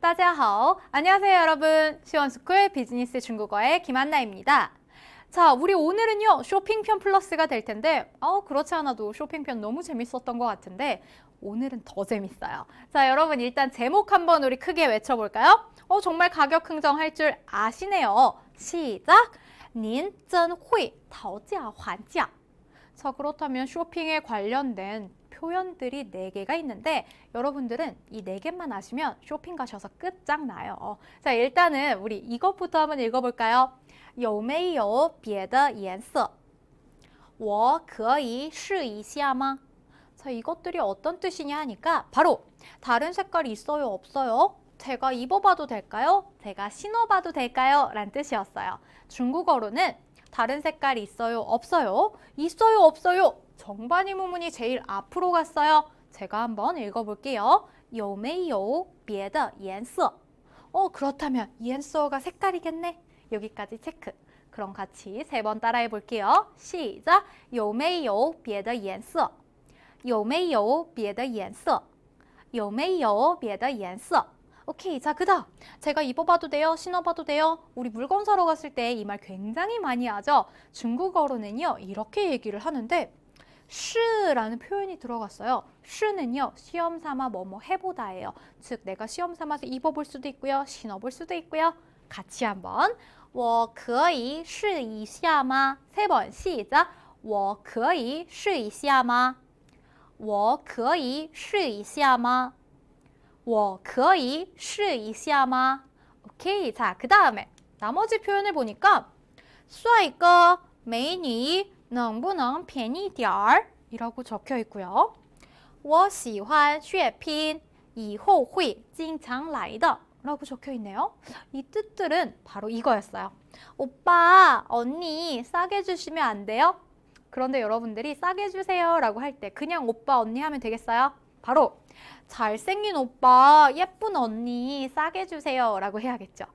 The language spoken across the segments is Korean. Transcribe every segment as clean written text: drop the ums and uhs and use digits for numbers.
大家好. 안녕하세요, 여러분. 시원스쿨 비즈니스 중국어의 김한나입니다. 자, 우리 오늘은요, 쇼핑편 플러스가 될 텐데, 그렇지 않아도 쇼핑편 너무 재밌었던 것 같은데, 오늘은 더 재밌어요. 자, 여러분 일단 제목 한번 우리 크게 외쳐볼까요? 정말 가격 흥정할 줄 아시네요. 시작! 您真会讨价还价. 자, 그렇다면 쇼핑에 관련된 표현들이 4개가 있는데 여러분들은 이 4개만 아시면 쇼핑 가셔서 끝장나요. 자, 일단은 우리 이것부터 한번 읽어볼까요? 有没有别的颜色?我可以试一下吗? 자, 이것들이 어떤 뜻이냐 하니까 바로 다른 색깔이 있어요, 없어요? 제가 입어봐도 될까요? 제가 신어봐도 될까요? 라는 뜻이었어요. 중국어로는 다른 색깔이 있어요, 없어요? 있어요, 없어요? 정반이 무문이 제일 앞으로 갔어요. 제가 한번 읽어볼게요. 有没有别的颜色? 그렇다면 颜色가 색깔이겠네. 여기까지 체크. 그럼 같이 3번 따라해 볼게요. 시작! 有没有别的颜色?有没有别的颜色?有没有别的颜色? 오케이, 자, 그다음 제가 입어봐도 돼요? 신어봐도 돼요? 우리 물건 사러 갔을 때 이 말 굉장히 많이 하죠. 중국어로는요, 이렇게 얘기를 하는데 是라는 표현이 들어갔어요. 是는요, 시험 삼아 뭐뭐 해보다예요. 즉, 내가 시험 삼아서 입어볼 수도 있고요, 신어볼 수도 있고요. 같이 한번 我可以试一下吗? 3번 시작! 我可以试一下吗?我可以试一下吗?我可以试一下吗? 오케이. 자, 그 다음에 나머지 표현을 보니까 帅哥,美女,能不能便宜点儿? 이라고 적혀 있고요. 我喜欢血拼,以后会经常来的. 라고 적혀 있네요. 이 뜻들은 바로 이거였어요. 오빠, 언니 싸게 주시면 안 돼요? 그런데 여러분들이 싸게 주세요 라고 할 때 그냥 오빠, 언니 하면 되겠어요? 바로 잘생긴 오빠, 예쁜 언니 싸게 주세요 라고 해야겠죠.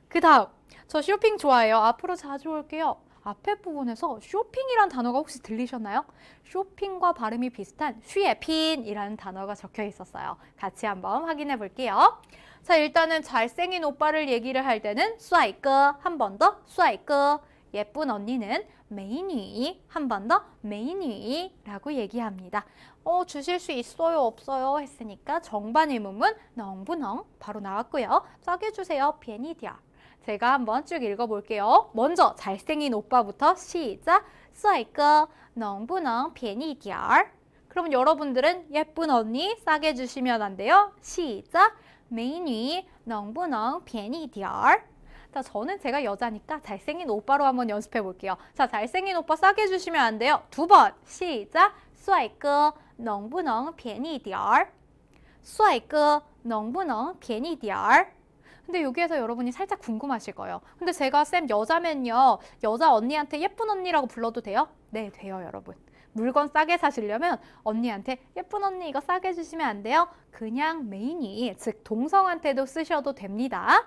그 다음, 저 쇼핑 좋아해요. 앞으로 자주 올게요. 앞에 부분에서 쇼핑이란 단어가 혹시 들리셨나요? 쇼핑과 발음이 비슷한 슈에핀이라는 단어가 적혀 있었어요. 같이 한번 확인해 볼게요. 자, 일단은 잘생긴 오빠를 얘기를 할 때는 帅哥, 한 번 더 帅哥. 예쁜 언니는 美女, 한 번 더 美女라고 얘기합니다. 주실 수 있어요, 없어요 했으니까 정반 의문문 能不能 바로 나왔고요. 싸게 주세요, 便宜点儿. 제가 한번 쭉 읽어볼게요. 먼저 잘생긴 오빠부터 시작! 帅哥,能不能便宜点儿? 그럼 여러분들은 예쁜 언니 싸게 주시면 안 돼요? 시작! 美女,能不能便宜点儿? 자, 저는 제가 여자니까 잘생긴 오빠로 한번 연습해 볼게요. 자, 잘생긴 오빠 싸게 주시면 안 돼요. 2번 시작! 帅哥,能不能便宜点儿?帅哥,能不能便宜点儿? 근데 여기에서 여러분이 살짝 궁금하실 거예요. 근데 제가 쌤 여자면요, 여자 언니한테 예쁜 언니라고 불러도 돼요? 네, 돼요, 여러분. 물건 싸게 사시려면 언니한테 예쁜 언니 이거 싸게 주시면 안 돼요? 그냥 메이니, 즉 동성한테도 쓰셔도 됩니다.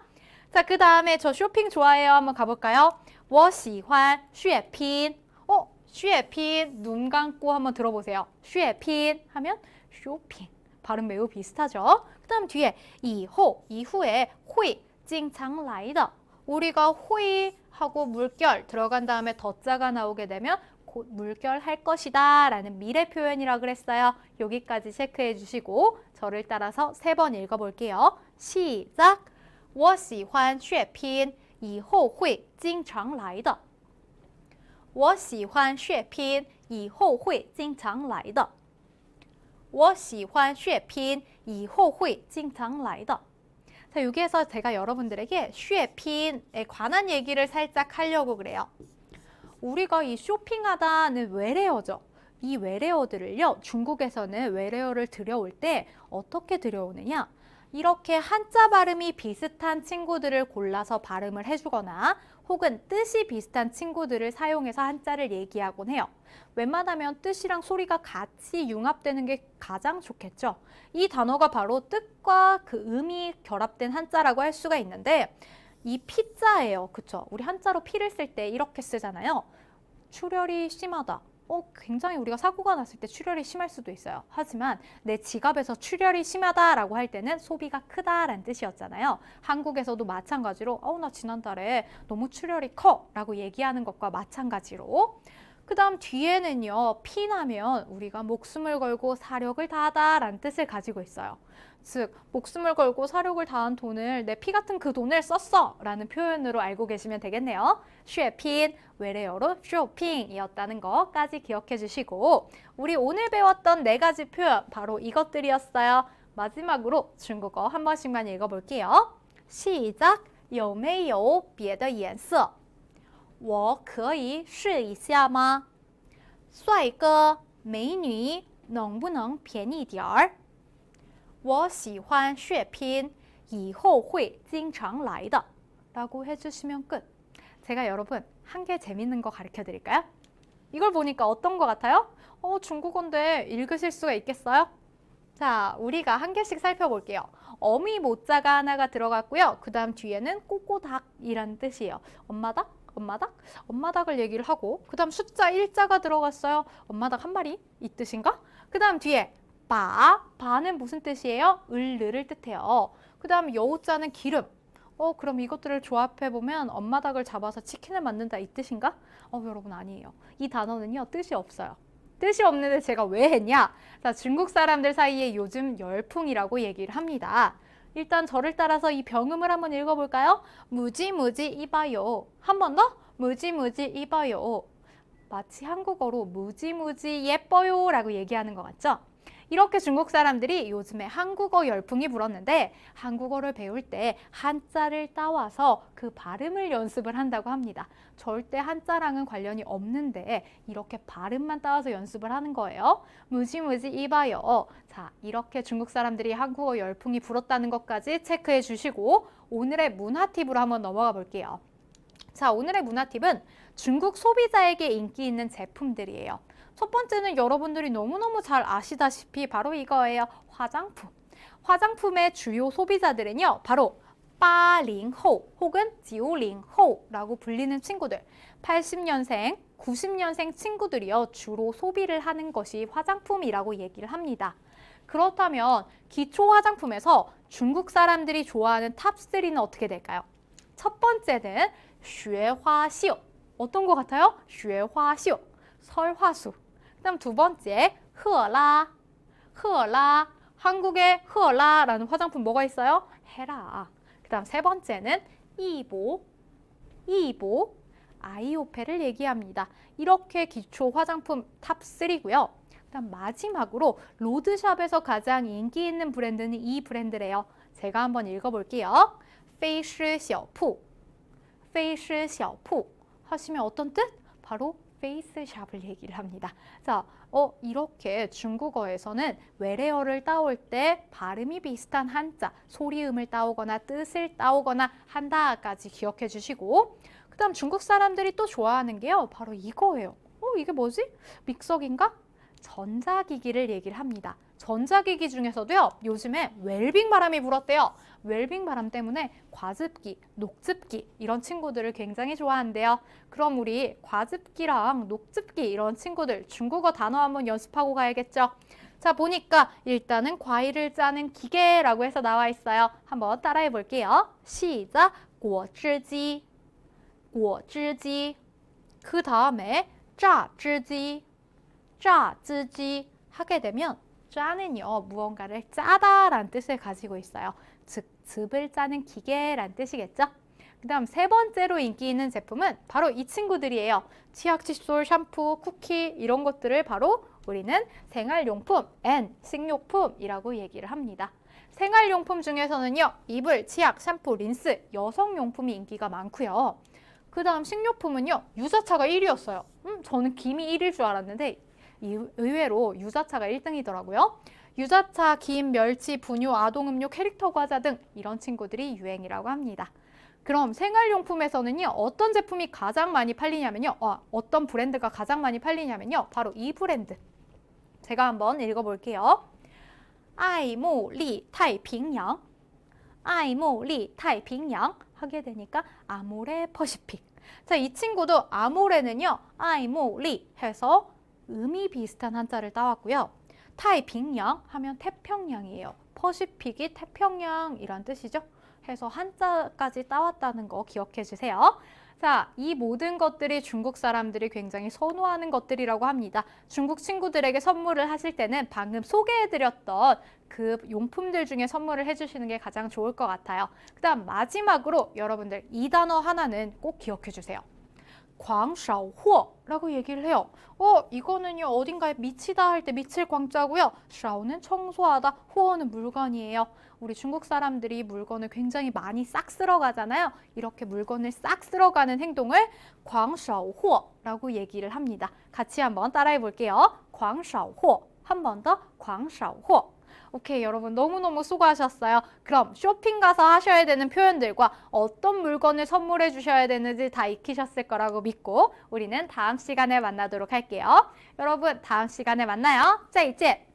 자, 그 다음에 저 쇼핑 좋아해요. 한번 가볼까요? 我喜欢血拼. 血拼, 눈 감고 한번 들어보세요. 血拼 하면 쇼핑. 발음 매우 비슷하죠? 그 다음 뒤에 以后, 이후에 会经常来的. 우리가 会하고 물결 들어간 다음에 더자가 나오게 되면 곧 물결 할 것이다 라는 미래 표현이라 그랬어요. 여기까지 체크해 주시고 저를 따라서 3번 읽어볼게요. 시작! 我喜欢血拼,以后会经常来的. 我喜欢血拼,以后会经常来的. 我喜欢血拼,以后会经常来的. 자, 여기에서 제가 여러분들에게 血拼에 관한 얘기를 살짝 하려고 그래요. 우리가 이 쇼핑하다는 외래어죠. 이 외래어들을요, 중국에서는 외래어를 들여올 때 어떻게 들여오느냐? 이렇게 한자 발음이 비슷한 친구들을 골라서 발음을 해주거나 혹은 뜻이 비슷한 친구들을 사용해서 한자를 얘기하곤 해요. 웬만하면 뜻이랑 소리가 같이 융합되는 게 가장 좋겠죠. 이 단어가 바로 뜻과 그 음이 결합된 한자라고 할 수가 있는데 이 피자예요. 그쵸? 우리 한자로 피를 쓸 때 이렇게 쓰잖아요. 출혈이 심하다. 굉장히 우리가 사고가 났을 때 출혈이 심할 수도 있어요. 하지만 내 지갑에서 출혈이 심하다라고 할 때는 소비가 크다라는 뜻이었잖아요. 한국에서도 마찬가지로 나 지난달에 너무 출혈이 커 라고 얘기하는 것과 마찬가지로 그 다음 뒤에는요, 피나면 우리가 목숨을 걸고 사력을 다하다 라는 뜻을 가지고 있어요. 즉, 목숨을 걸고 사력을 다한 돈을 내 피 같은 그 돈을 썼어 라는 표현으로 알고 계시면 되겠네요. 쉐핀, 외래어로 쇼핑이었다는 거까지 기억해 주시고 우리 오늘 배웠던 4가지 표현 바로 이것들이었어요. 마지막으로 중국어 한 번씩만 읽어볼게요. 시작! 有没有别的颜色我可以试一下吗？帅哥，美女，能不能便宜点儿？我喜欢血拼，以后会经常来的。라고 해주시면 끝. 제가 여러분 한 개 재밌는 거 가르쳐 드릴까요? 이걸 보니까 어떤 거 같아요? 중국어인데 읽으실 수가 있겠어요? 자, 우리가 한 개씩 살펴볼게요. 어미 모자가 하나가 들어갔고요. 그 다음 뒤에는 꼬꼬닭이라는 뜻이에요. 엄마닭? 엄마닭? 엄마닭을 얘기를 하고 그 다음 숫자 1자가 들어갔어요. 엄마닭 한 마리? 이 뜻인가? 그 다음 뒤에 바는 무슨 뜻이에요? 을르를 뜻해요. 그 다음 여우자는 기름. 그럼 이것들을 조합해보면 엄마닭을 잡아서 치킨을 만든다 이 뜻인가? 여러분 아니에요. 이 단어는요 뜻이 없어요. 뜻이 없는데 제가 왜 했냐? 자, 중국 사람들 사이에 요즘 열풍이라고 얘기를 합니다. 일단 저를 따라서 이 병음을 한번 읽어볼까요? 무지무지 이봐요. 한 번 더? 무지무지 이봐요. 마치 한국어로 무지무지 예뻐요 라고 얘기하는 것 같죠? 이렇게 중국 사람들이 요즘에 한국어 열풍이 불었는데 한국어를 배울 때 한자를 따와서 그 발음을 연습을 한다고 합니다. 절대 한자랑은 관련이 없는데 이렇게 발음만 따와서 연습을 하는 거예요. 무지무지 이봐요. 자, 이렇게 중국 사람들이 한국어 열풍이 불었다는 것까지 체크해 주시고 오늘의 문화 팁으로 한번 넘어가 볼게요. 자, 오늘의 문화 팁은 중국 소비자에게 인기 있는 제품들이에요. 첫 번째는 여러분들이 너무너무 잘 아시다시피 바로 이거예요. 화장품. 화장품의 주요 소비자들은요. 바로 80호 혹은 90호라고 불리는 친구들. 80년생, 90년생 친구들이요. 주로 소비를 하는 것이 화장품이라고 얘기를 합니다. 그렇다면 기초 화장품에서 중국 사람들이 좋아하는 탑3는 어떻게 될까요? 첫 번째는 雪花秀. 어떤 것 같아요? 雪花秀. 설화수. 그 다음 두 번째, 헤라. 헤라. 한국에 헤라라는 화장품 뭐가 있어요? 헤라. 그 다음 세 번째는 이보. 이보. 아이오페를 얘기합니다. 이렇게 기초 화장품 탑3고요. 그 다음 마지막으로 로드샵에서 가장 인기 있는 브랜드는 이 브랜드래요. 제가 한번 읽어볼게요. 菲诗小铺. 菲诗小铺. 하시면 어떤 뜻? 바로 페이스샵을 얘기를 합니다. 자, 이렇게 중국어에서는 외래어를 따올 때 발음이 비슷한 한자, 소리음을 따오거나 뜻을 따오거나 한다까지 기억해 주시고 그 다음 중국 사람들이 또 좋아하는 게요. 바로 이거예요. 이게 뭐지? 믹서기인가? 전자기기를 얘기를 합니다. 전자기기 중에서도요. 요즘에 웰빙 바람이 불었대요. 웰빙 바람 때문에 과즙기, 녹즙기 이런 친구들을 굉장히 좋아한대요. 그럼 우리 과즙기랑 녹즙기 이런 친구들 중국어 단어 한번 연습하고 가야겠죠. 자, 보니까 일단은 과일을 짜는 기계라고 해서 나와 있어요. 한번 따라해 볼게요. 시작! 果汁机, 果汁机. 그 다음에 榨汁机, 榨汁机 하게 되면 짜는요, 무언가를 짜다라는 뜻을 가지고 있어요. 즉, 즙을 짜는 기계란 뜻이겠죠? 그 다음 세 번째로 인기 있는 제품은 바로 이 친구들이에요. 치약, 칫솔, 샴푸, 쿠키 이런 것들을 바로 우리는 생활용품 and 식료품이라고 얘기를 합니다. 생활용품 중에서는요, 이불, 치약, 샴푸, 린스, 여성용품이 인기가 많고요. 그 다음 식료품은요, 유자차가 1위였어요. 저는 김이 1위일 줄 알았는데 의외로 유자차가 1등이더라고요. 유자차, 김, 멸치, 분유, 아동음료, 캐릭터 과자 등 이런 친구들이 유행이라고 합니다. 그럼 생활용품에서는요, 어떤 제품이 가장 많이 팔리냐면요. 어떤 브랜드가 가장 많이 팔리냐면요. 바로 이 브랜드. 제가 한번 읽어볼게요. 爱慕丽太平洋. 爱慕丽太平洋 하게 되니까 아모레 퍼시픽. 자, 이 친구도 아모레는요. 爱慕丽 해서 음이 비슷한 한자를 따왔고요. 타이빙양 하면 태평양이에요. 퍼시픽이 태평양이란 뜻이죠. 해서 한자까지 따왔다는 거 기억해 주세요. 자, 이 모든 것들이 중국 사람들이 굉장히 선호하는 것들이라고 합니다. 중국 친구들에게 선물을 하실 때는 방금 소개해드렸던 그 용품들 중에 선물을 해주시는 게 가장 좋을 것 같아요. 그다음 마지막으로 여러분들 이 단어 하나는 꼭 기억해 주세요. 광샤오호라고 얘기를 해요. 이거는요 어딘가에 미치다 할 때 미칠 광자고요. 샤오는 청소하다, 호어는 물건이에요. 우리 중국 사람들이 물건을 굉장히 많이 싹 쓸어 가잖아요. 이렇게 물건을 싹 쓸어 가는 행동을 광샤오호라고 얘기를 합니다. 같이 한번 따라해 볼게요. 광샤오호. 한 번 더 광샤오호. 오케이, 여러분 너무너무 수고하셨어요. 그럼 쇼핑 가서 하셔야 되는 표현들과 어떤 물건을 선물해 주셔야 되는지 다 익히셨을 거라고 믿고 우리는 다음 시간에 만나도록 할게요. 여러분 다음 시간에 만나요. 再见!